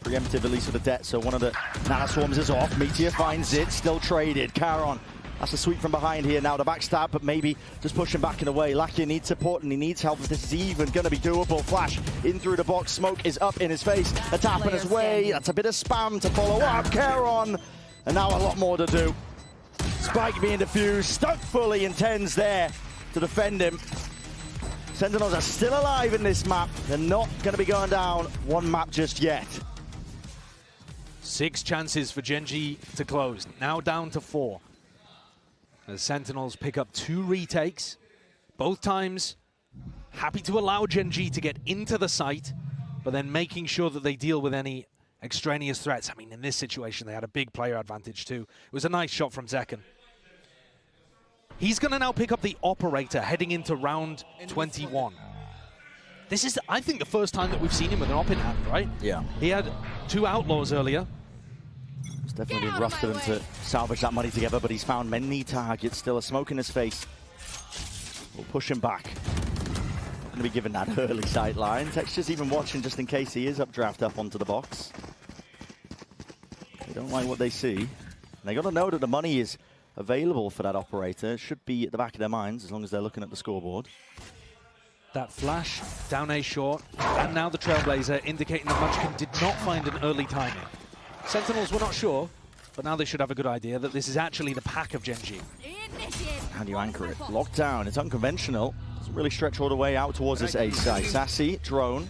Preemptive, at least for the Det, so one of the nanoswarms is off. Meteor finds it, still traded. Charon, that's a sweep from behind here now. The backstab, but maybe just pushing back and away. Lakia needs support and he needs help if this is even going to be doable. Flash in through the box, smoke is up in his face. A tap in his way, that's a bit of spam to follow up. Charon, and now a lot more to do. Spike being diffused, stuck fully in Tens there. to defend him. Sentinels are still alive in this map. They're not going to be going down one map just yet. 6 chances for Gen.G to close. Now down to 4. The Sentinels pick up 2 retakes. Both times happy to allow Gen.G to get into the site, but then making sure that they deal with any extraneous threats. I mean, in this situation, they had a big player advantage too. It was a nice shot from Zekken. He's going to now pick up the operator heading into round 21. This is, I think, the first time that we've seen him with an op in hand, right? Yeah. He had 2 outlaws earlier. It's definitely been rough for them to salvage that money together, but he's found many targets. Still a smoke in his face. We'll push him back. Going to be given that early sight line. Texture's even watching just in case he is updraft up onto the box. They don't like what they see. And they got to know that the money is available for that operator. It should be at the back of their minds as long as they're looking at the scoreboard. That flash, down A short, and now the Trailblazer indicating that Munchkin did not find an early timing. Sentinels were not sure, but now they should have a good idea that this is actually the pack of Gen.G. How do you anchor it? Locked down, it's unconventional. Doesn't really stretch all the way out towards this A side. Sassy, drone,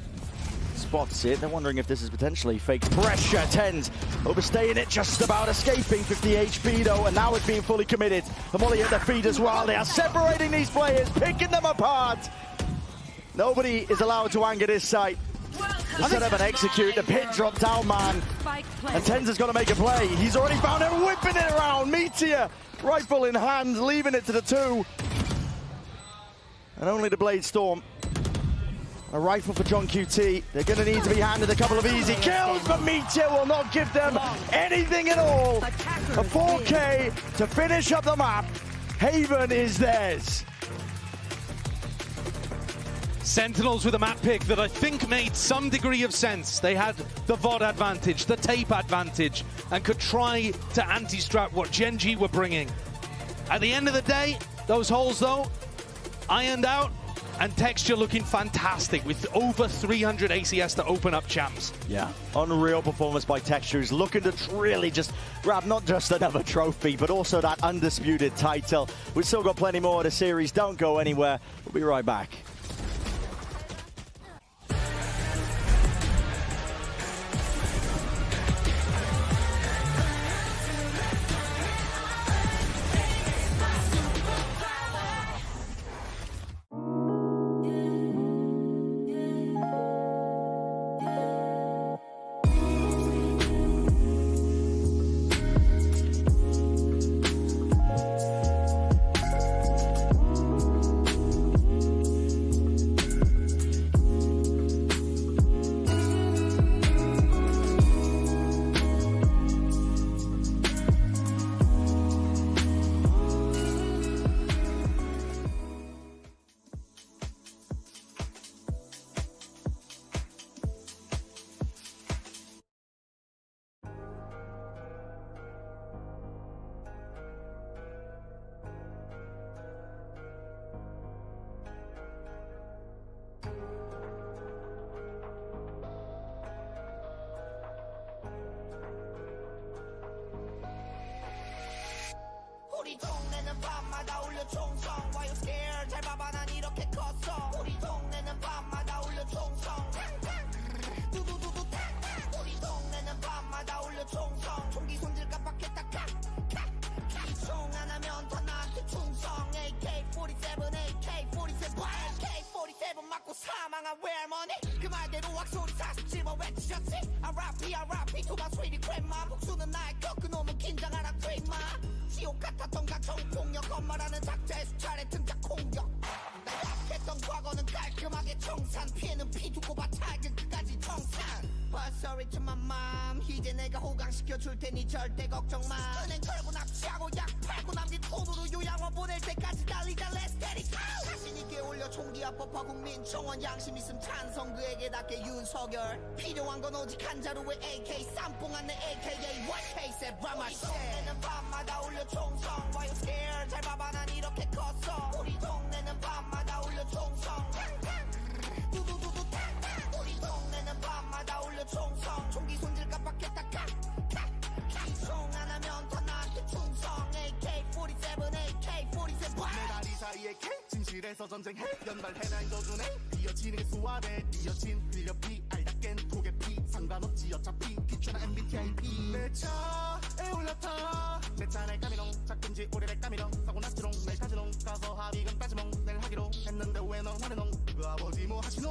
spots it. They're wondering if this is potentially fake pressure. Tens overstaying it, just about escaping. 50 HP though, and now it's being fully committed. The volley at their feet as well. They are separating these players, picking them apart. Nobody is allowed to anger this site. To set up and execute, the pit drop down, man. And Tens has got to make a play. He's already found it, whipping it around. Meteor, rifle in hand, leaving it to the 2. And only the Blade Storm. A rifle for John QT. They're going to need to be handed a couple of easy kills, but Meteor will not give them anything at all. A 4K to finish up the map. Haven is theirs. Sentinels with a map pick that I think made some degree of sense. They had the VOD advantage, the tape advantage, and could try to anti-strap what Gen.G were bringing. At the end of the day, those holes though, ironed out, and Texture looking fantastic with over 300 ACS to open up champs. Yeah, unreal performance by Texture, who's looking to really just grab not just another trophy, but also that undisputed title. We've still got plenty more of the series. Don't go anywhere. We'll be right back. 우리 동네는 밤마다 울려 총성 Why you scared 잘 봐봐 난 이렇게 컸어 우리 동네는 밤마다 울려 총성 두두두두 우리 동네는 밤마다 울려 총성 총기 손질 깜빡했다 총 하나면 다 나한테 충성 AK-47 AK-47 AK-47 맞고 사망한 외할머니 그 말대로 악소리 47번 외치셨지 RIP 도망 스웨디 크랩마 복수는 나의 것 그놈은 긴장하라 크레이마 지옥 같았던 각종 폭력 엄마라는 작자의 수차례 등장 공격 나 약했던 과거는 깔끔하게 청산 피해는 피 두고 봐 작은 끝까지 청산 But sorry to my mom 이제 내가 호강시켜줄 테니 절대 걱정 마 은행 털고 납치하고 약 팔고 남긴 돈으로 요양원 보낼 때까지 달리자 Let's get it go 자신 있게 올려 총기 합법화 국민청원 양심 있음 찬성 그에게 닿게 윤석열 필요한 건 오직 한 자루의 AK 쌈뽕한 내 AKA White Face Rama 우리 동네는 밤마다 울려 총성 Why you scared 잘 봐봐 난 이렇게 컸어 우리 동네는 밤마다 울려 총성 두두두두 우리 동네는 밤마다 울려 총성 총기 손질 깜빡했다 총 하나면 다 나한테 충성 AK-47 AK-47 내 다리 사이에 K 진실 현실에서 전쟁해 연발해나 인도주네 이어지는 게 수월해 이어진 흘려 피 알답겐 독에 피 상관없지 어차피 기초나 MBTI P 내 차에 올라타 내 차내 까미롱 작든지 오래될 까미롱 사고 났지롱 내일 가지롱 가서 합의금 따지몽 내일 하기로 했는데 왜 넌 화내 넌 그 아버지 뭐 하시노